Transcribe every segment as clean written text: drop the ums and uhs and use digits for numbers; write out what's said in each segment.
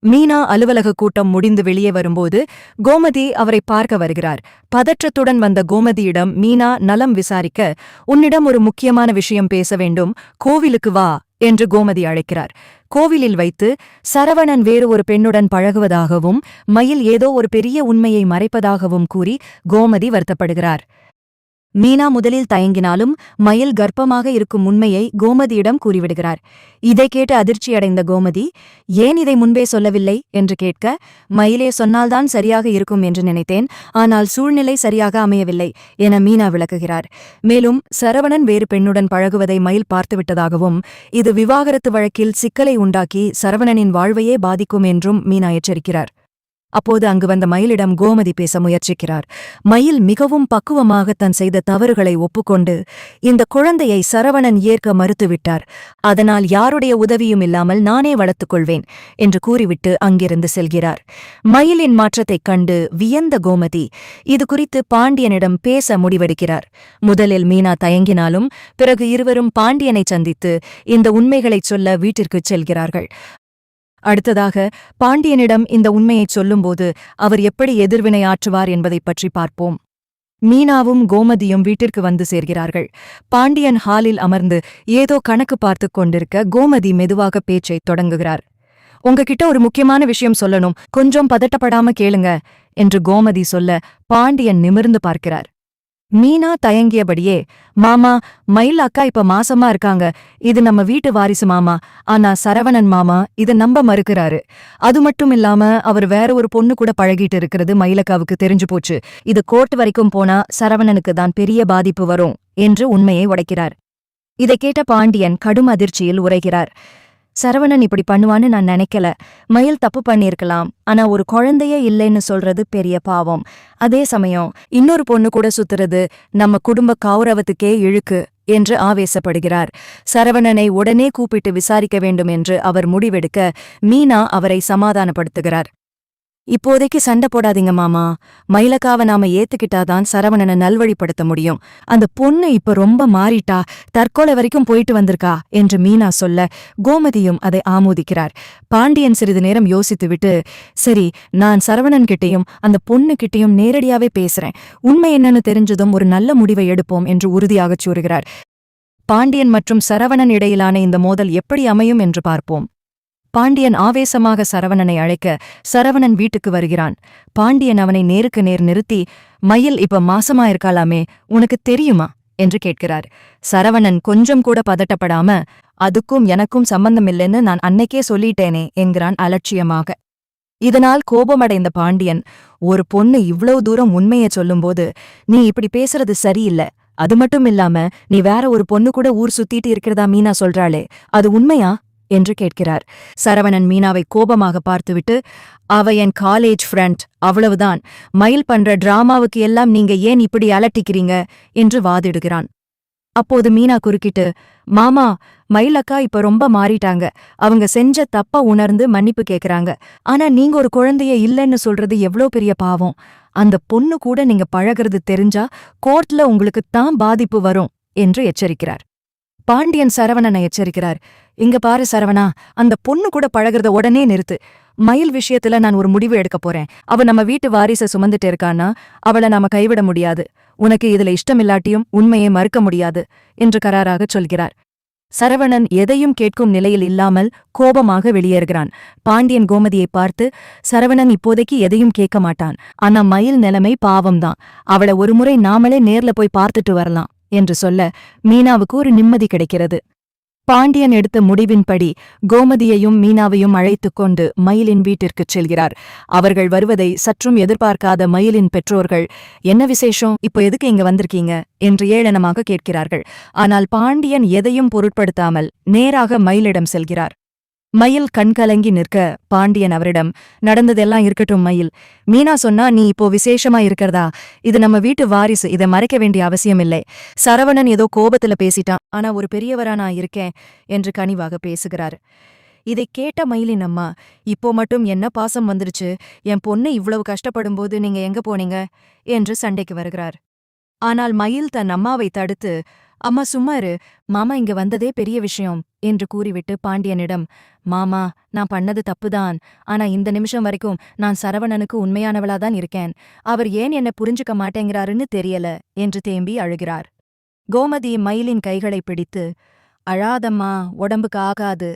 மீனா அலுவலக கூட்டம் முடிந்து வெளியே வரும்போது கோமதி அவரை பார்க்க வருகிறார். பதற்றத்துடன் வந்த கோமதியிடம் மீனா நலம் விசாரிக்க, உன்னிடம் ஒரு முக்கியமான விஷயம் பேச வேண்டும், கோவிலுக்கு வா என்று கோமதி அழைக்கிறார். கோவிலில் வைத்து சரவணன் வேறு ஒரு பெண்ணுடன் பழகுவதாகவும் மயில் ஏதோ ஒரு பெரிய உண்மையை மறைப்பதாகவும் கூறி கோமதி வருத்தப்படுகிறார். மீனா முதலில் தயங்கினாலும் மயில் கர்ப்பமாக இருக்கும் உண்மையை கோமதியிடம் கூறிவிடுகிறார். இதை கேட்டு அதிர்ச்சியடைந்த கோமதி, ஏன் இதை முன்பே சொல்லவில்லை என்று கேட்க, மயிலே சொன்னால்தான் சரியாக இருக்கும் என்று நினைத்தேன், ஆனால் சூழ்நிலை சரியாக அமையவில்லை என மீனா விளக்குகிறார். மேலும் சரவணன் வேறு பெண்ணுடன் பழகுவதை மயில் பார்த்துவிட்டதாகவும் இது விவாகரத்து வழக்கில் சிக்கலை உண்டாக்கி சரவணனின் வாழ்வையே பாதிக்கும் என்றும் மீனா எச்சரிக்கிறார். அப்போது அங்கு வந்த மயிலிடம் கோமதி பேச முயற்சிக்கிறார். மயில் மிகவும் பக்குவமாக தன் செய்த தவறுகளை ஒப்புக்கொண்டு, இந்த குழந்தையை சரவணன் ஏற்க மறுத்துவிட்டார், அதனால் யாருடைய உதவியும் இல்லாமல் நானே வளர்த்துக் கொள்வேன் என்று கூறிவிட்டு அங்கிருந்து செல்கிறார். மயிலின் மாற்றத்தைக் கண்டு வியந்த கோமதி இது குறித்து பாண்டியனிடம் பேச முடிவெடுக்கிறார். முதலில் மீனா தயங்கினாலும் பிறகு இருவரும் பாண்டியனை சந்தித்து இந்த உண்மைகளைச் சொல்ல வீட்டிற்குச் செல்கிறார்கள். அடுத்ததாக பாண்டியனிடம் இந்த உண்மையைச் சொல்லும்போது அவர் எப்படி எதிர்வினை ஆற்றுவார் என்பதைப் பற்றி பார்ப்போம். மீனாவும் கோமதியும் வீட்டிற்கு வந்து சேர்கிறார்கள். பாண்டியன் ஹாலில் அமர்ந்து ஏதோ கணக்கு பார்த்துக் கொண்டிருக்க கோமதி மெதுவாக பேச்சைத் தொடங்குகிறார். உங்ககிட்ட ஒரு முக்கியமான விஷயம் சொல்லணும், கொஞ்சம் பதட்டப்படாம கேளுங்க என்று கோமதி சொல்ல பாண்டியன் நிமிர்ந்து பார்க்கிறார். மீனா தயங்கியபடியே, மாமா, மயில் அக்கா இப்ப மாசமா இருக்காங்க, இது நம்ம வீட்டு வாரிசு மாமா, ஆனா சரவணன் மாமா இத நம்ப மறுக்கிறாரு. அது மட்டும் இல்லாம அவர் வேற ஒரு பொண்ணு கூட பழகிட்டு இருக்கிறது மயிலக்காவுக்கு தெரிஞ்சு போச்சு, இது கோர்ட் வரைக்கும் போனா சரவணனுக்கு தான் பெரிய பாதிப்பு வரும் என்று உண்மையை உடைக்கிறார். இதை கேட்ட பாண்டியன் கடும் அதிர்ச்சியில் உரைகிறார். சரவணன் இப்படி பண்ணுவான்னு நான் நினைக்கல, மயில் தப்பு பண்ணியிருக்கலாம், ஆனா ஒரு குழந்தையே இல்லைன்னு சொல்றது பெரிய பாவம், அதே சமயம் இன்னொரு பொண்ணு கூட சுத்துறது நம்ம குடும்ப கௌரவத்துக்கே இழுக்கு என்று ஆவேசப்படுகிறார். சரவணனை உடனே கூப்பிட்டு விசாரிக்க வேண்டும் என்று அவர் முடிவெடுக்க மீனா அவரை சமாதானப்படுத்துகிறார். இப்போதைக்கு சண்டை போடாதீங்க மாமா, மயிலக்காவை நாம ஏத்துக்கிட்டாதான் சரவணனை நல்வழிப்படுத்த முடியும், அந்த பொண்ணு இப்ப ரொம்ப மாறிட்டா, தற்கொலை வரைக்கும் போயிட்டு வந்திருக்கா என்று மீனா சொல்ல கோமதியும் அதை ஆமோதிக்கிறார். பாண்டியன் சிறிது நேரம் யோசித்துவிட்டு, சரி, நான் சரவணன் கிட்டையும் அந்த பொண்ணு கிட்டையும் நேரடியாவே பேசுறேன், உண்மை என்னன்னு தெரிஞ்சதும் ஒரு நல்ல முடிவை எடுப்போம் என்று உறுதியாகச் கூறுகிறார். பாண்டியன் மற்றும் சரவணன் இடையிலான இந்த மோதல் எப்படி அமையும் என்று பார்ப்போம். பாண்டியன் ஆவேசமாக சரவணனை அழைக்க சரவணன் வீட்டுக்கு வருகிறான். பாண்டியன் அவனை நேருக்கு நேர் நிறுத்தி, மயில் இப்ப மாசமா இருக்காளாமே, உனக்கு தெரியுமா என்று கேட்கிறார். சரவணன் கொஞ்சம் கூட பதட்டப்படாம, அதுக்கும் எனக்கும் சம்பந்தமில்லைன்னு நான் அன்னைக்கே சொல்லிட்டேனே என்கிறான் அலட்சியமாக. இதனால் கோபமடைந்த பாண்டியன், ஒரு பொண்ணு இவ்வளவு தூரம் உண்மையை சொல்லும்போது நீ இப்படி பேசுறது சரியில்லை, அது மட்டும் இல்லாம நீ வேற ஒரு பொண்ணு கூட ஊர் சுத்திட்டு இருக்கிறதா மீனா சொல்றாளே, அது உண்மையா என்று கேட்கிறார். சரவணன் மீனாவை கோபமாக பார்த்துவிட்டு, அவ என் காலேஜ் ஃப்ரெண்ட், அவ்வளவுதான், மயில் பண்ற டிராமாவுக்கு எல்லாம் நீங்க ஏன் இப்படி அலட்டிக்கிறீங்க என்று வாதிடுகிறான். அப்போது மீனா குறுக்கிட்டு, மாமா, மயில் அக்கா இப்ப ரொம்ப மாறிட்டாங்க, அவங்க செஞ்ச தப்ப உணர்ந்து மன்னிப்பு கேக்குறாங்க, ஆனா நீங்க ஒரு குழந்தைய இல்லைன்னு சொல்றது எவ்வளோ பெரிய பாவம், அந்த பொண்ணு கூட நீங்க பழகிறது தெரிஞ்சா கோர்ட்ல உங்களுக்குத்தான் பாதிப்பு வரும் என்று எச்சரிக்கிறார். பாண்டியன் சரவணனை எச்சரிக்கிறார். இங்க பாரு சரவணா, அந்த பொண்ணு கூட பழகிறத உடனே நிறுத்து, மயில் விஷயத்துல நான் ஒரு முடிவு எடுக்க போறேன், அவ நம்ம வீட்டு வாரிசை சுமந்துட்டு இருக்கானா, அவளை நாம கைவிட முடியாது, உனக்கு இதுல இஷ்டமில்லாட்டியும் உண்மையை மறுக்க முடியாது என்று கராராகச் சொல்கிறார். சரவணன் எதையும் கேட்கும் நிலையில் இல்லாமல் கோபமாக வெளியேறுகிறான். பாண்டியன் கோமதியை பார்த்து, சரவணன் இப்போதைக்கு எதையும் கேட்க மாட்டான், ஆனா மயில் நிலைமை பாவம்தான், அவளை ஒருமுறை நாமளே நேர்ல போய் பார்த்துட்டு வரலாம் என்று சொல்ல மீனாவுக்கு ஒரு நிம்மதி கிடைக்கிறது. பாண்டியன் எடுத்த முடிவின்படி கோமதியையும் மீனாவையும் அழைத்துக் கொண்டு மயிலின் வீட்டிற்குச் செல்கிறார். அவர்கள் வருவதை சற்றும் எதிர்பார்க்காத மயிலின் பெற்றோர்கள், என்ன விசேஷம், இப்போ எதுக்கு இங்க வந்திருக்கீங்க என்று ஏளனமாக கேட்கிறார்கள். ஆனால் பாண்டியன் எதையும் பொருட்படுத்தாமல் நேராக மயிலிடம் செல்கிறார். மயில் கண்கலங்கி நிற்க பாண்டியன் அவரிடம், நடந்ததெல்லாம் இருக்கட்டும் மயில், மீனா சொன்னா நீ இப்போ விசேஷமா இருக்கிறதா, இது நம்ம வீட்டு வாரிசு, இதை மறைக்க வேண்டிய அவசியமில்லை, சரவணன் ஏதோ கோபத்துல பேசிட்டான், ஆனா ஒரு பெரியவரா நான் இருக்கேன் என்று கனிவாக பேசுகிறார். இதைக் கேட்ட மயிலின் அம்மா, இப்போ மட்டும் என்ன பாசம் வந்துருச்சு, என் பொண்ணு இவ்வளவு கஷ்டப்படும்போது நீங்க எங்க போனீங்க என்று சண்டைக்கு வருகிறார். ஆனால் மயில் தன் அம்மாவை தடுத்து, அம்மா சும்மா இரு, மாமா இங்க வந்ததே பெரிய விஷயம் என்று கூறிவிட்டு பாண்டியனிடம், மாமா நான் பண்ணது தப்புதான். ஆனா இந்த நிமிஷம் வரைக்கும் நான் சரவணனுக்கு உண்மையானவளாதான் இருக்கேன். அவர் ஏன் என்ன புரிஞ்சுக்க மாட்டேங்கிறாருன்னு தெரியல என்று தேம்பி அழுகிறார். கோமதி மயிலின் கைகளை பிடித்து, அழாதம்மா, உடம்புக்கு ஆகாது.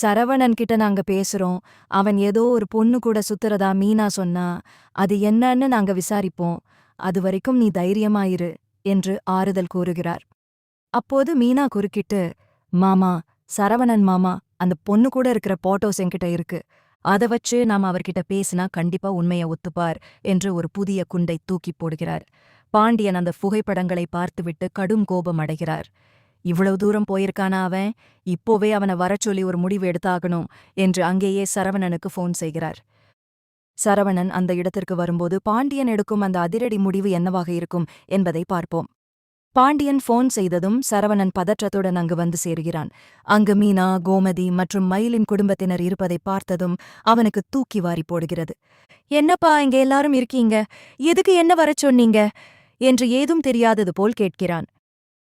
சரவணன் கிட்ட நாங்க பேசுறோம். அவன் ஏதோ ஒரு பொண்ணு கூட சுத்துறதா மீனா சொன்னா. அது என்னன்னு நாங்க விசாரிப்போம். அது வரைக்கும் நீ தைரியமா இரு என்று ஆறுதல் கூறுகிறார். அப்போது மீனா குறுக்கிட்டு, மாமா, சரவணன் மாமா, அந்த பொண்ணு கூட இருக்கிற போட்டோஸ் என்கிட்ட இருக்கு. அத வச்சு நாம அவர்கிட்ட பேசினா கண்டிப்பா உண்மைய ஒத்துப்பார் என்று ஒரு புதிய குண்டை தூக்கிப் போடுகிறார். பாண்டியன் அந்த புகைப்படங்களை பார்த்துவிட்டு கடும் கோபம் அடைகிறார். இவ்வளவு தூரம் போயிருக்கானா அவன்? இப்போவே அவனை வரச் சொல்லி ஒரு முடிவு எடுத்தாகணும் என்று அங்கேயே சரவணனுக்கு ஃபோன் செய்கிறார். சரவணன் அந்த இடத்திற்கு வரும்போது பாண்டியன் எடுக்கும் அந்த அதிரடி முடிவு என்னவாக இருக்கும் என்பதை பார்ப்போம். பாண்டியன் ஃபோன் செய்ததும் சரவணன் பதற்றத்துடன் அங்கு வந்து சேருகிறான். அங்கு மீனா, கோமதி மற்றும் மயிலின் குடும்பத்தினர் இருப்பதை பார்த்ததும் அவனுக்கு தூக்கி வாரி போடுகிறது. என்னப்பா இங்க எல்லாரும் இருக்கீங்க? எதுக்கு என்ன வரச் சொன்னீங்க என்று ஏதும் தெரியாதது போல் கேட்கிறான்.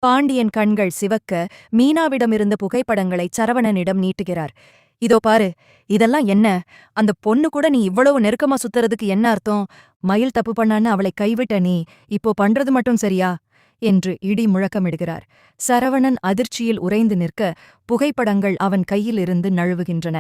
பாண்டியன் கண்கள் சிவக்க மீனாவிடமிருந்த புகைப்படங்களை சரவணனிடம் நீட்டுகிறார். இதோ பாரு, இதெல்லாம் என்ன? அந்த பொண்ணு கூட நீ இவ்வளவு நெருக்கமா சுத்துறதுக்கு என்ன அர்த்தம்? மயில் தப்பு பண்ணான்னு அவளை கைவிட்ட நீ இப்போ பண்றது மட்டும் சரியா என்று இடி முழக்கமிடுகிறார். சரவணன் அதிர்ச்சியில் உறைந்து நிற்க புகைப்படங்கள் அவன் கையிலிருந்து நழுவுகின்றன.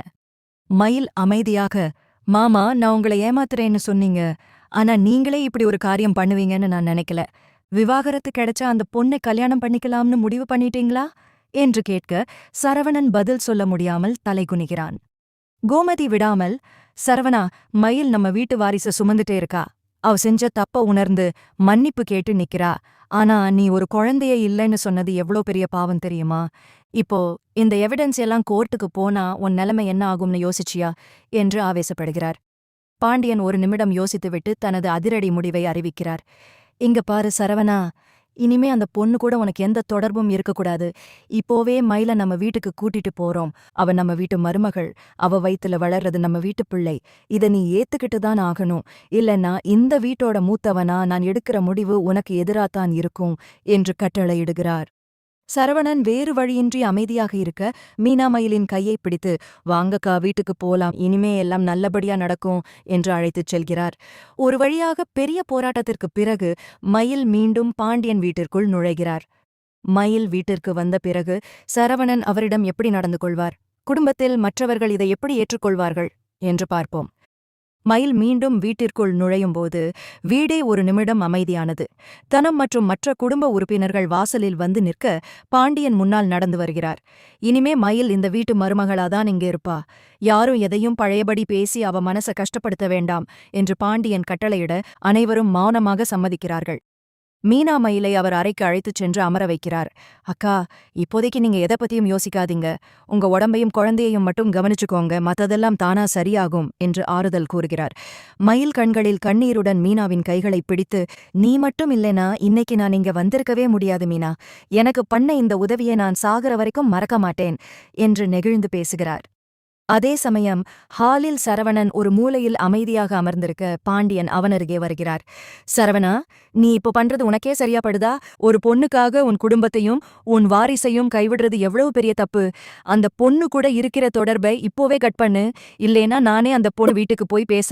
மயில் அமைதியாக, மாமா, நான் உங்களை ஏமாத்துறேன்னு சொன்னீங்க. ஆனா நீங்களே இப்படி ஒரு காரியம் பண்ணுவீங்கன்னு நான் நினைக்கல. விவாகரத்து கிடைச்சா அந்த பொண்ணை கல்யாணம் பண்ணிக்கலாம்னு முடிவு பண்ணிட்டீங்களா என்று கேட்க சரவணன் பதில் சொல்ல முடியாமல் தலைகுனிகிறான். கோமதி விடாமல், சரவணா, மயில் நம்ம வீட்டு வாரிச சுமந்துட்டே இருக்கா. அவ செஞ்ச தப்ப உணர்ந்து மன்னிப்பு கேட்டு நிக்கிறா. ஆனா நீ ஒரு குழந்தையே இல்லைன்னு சொன்னது எவ்வளோ பெரிய பாவம் தெரியுமா? இப்போ இந்த எவிடன்ஸ் எல்லாம் கோர்ட்டுக்கு போனா உன் நிலைமை என்ன ஆகும்னு யோசிச்சியா என்று ஆவேசப்படுகிறார். பாண்டியன் ஒரு நிமிடம் யோசித்துவிட்டு தனது அதிரடி முடிவை அறிவிக்கிறார். இங்க பாரு சரவணா, இனிமே அந்த பொண்ணு கூட உனக்கு எந்த தொடர்பும் இருக்கக்கூடாது. இப்போவே மயில நம்ம வீட்டுக்கு கூட்டிட்டு போறோம். அவ நம்ம வீட்டு மருமகள். அவ வயித்துல வளர்றது நம்ம வீட்டு பிள்ளை. இத நீ ஏத்துக்கிட்டு தான் ஆகணும். இல்லன்னா இந்த வீட்டோட மூத்தவனா நான் எடுக்கிற முடிவு உனக்கு எதிராத்தான் இருக்கும் என்று கட்டளையிடுகிறார். சரவணன் வேறு வழியின்றி அமைதியாக இருக்க மீனா மயிலின் கையைப் பிடித்து, வாங்கக்கா, வீட்டுக்கு போலாம், இனிமே எல்லாம் நல்லபடியா நடக்கும் என்று அழைத்துச் செல்கிறார். ஒரு வழியாக பெரிய போராட்டத்திற்குப் பிறகு மயில் மீண்டும் பாண்டியன் வீட்டிற்குள் நுழைகிறார். மயில் வீட்டிற்கு வந்த பிறகு சரவணன் அவரிடம் எப்படி நடந்து கொள்வார்? குடும்பத்தில் மற்றவர்கள் இதை எப்படி ஏற்றுக்கொள்வார்கள் என்று பார்ப்போம். மயில் மீண்டும் வீட்டிற்குள் நுழையும்போது வீடே ஒரு நிமிடம் அமைதியானது. தனம் மற்றும் மற்ற குடும்ப உறுப்பினர்கள் வாசலில் வந்து நிற்க பாண்டியன் முன்னால் நடந்து வருகிறார். இனிமே மயில் இந்த வீட்டு மருமகளாதான் இங்கே இருப்பா. யாரும் எதையும் பழையபடி பேசி அவ மனச கஷ்டப்படுத்த வேண்டாம் என்று பாண்டியன் கட்டளையிட அனைவரும் மௌனமாக சம்மதிக்கிறார்கள். மீனா மயிலை அவர் அறைக்கு அழைத்துச் சென்று அமர வைக்கிறார். அக்கா, இப்போதைக்கு நீங்க எதை பத்தியும் யோசிக்காதீங்க. உங்க உடம்பையும் குழந்தையையும் மட்டும் கவனிச்சுக்கோங்க, மத்ததெல்லாம் தானா சரியாகும் என்று ஆறுதல் கூறுகிறார். மயில் கண்களில் கண்ணீருடன் மீனாவின் கைகளை பிடித்து, நீ மட்டும் இல்லைனா இன்னைக்கு நான் இங்க வந்திருக்கவே முடியாது மீனா. எனக்கு பண்ண இந்த உதவியை நான் சாகிற வரைக்கும் மறக்க மாட்டேன் என்று நெகிழ்ந்து பேசுகிறார். அதே சமயம் ஹாலில் சரவணன் ஒரு மூலையில் அமைதியாக அமர்ந்திருக்க பாண்டியன் அவனருகே வருகிறார். சரவணா, நீ இப்போ பண்றது உனக்கே சரியா படுதா? ஒரு பொண்ணுக்காக உன் குடும்பத்தையும் உன் வாரிசையும் கைவிடுறது எவ்வளவு பெரிய தப்பு. அந்த பொண்ணு கூட இருக்கிற தொடர்பை இப்போவே கட் பண்ணு. இல்லேனா நானே அந்த பொண்ணு வீட்டுக்கு போய் பேச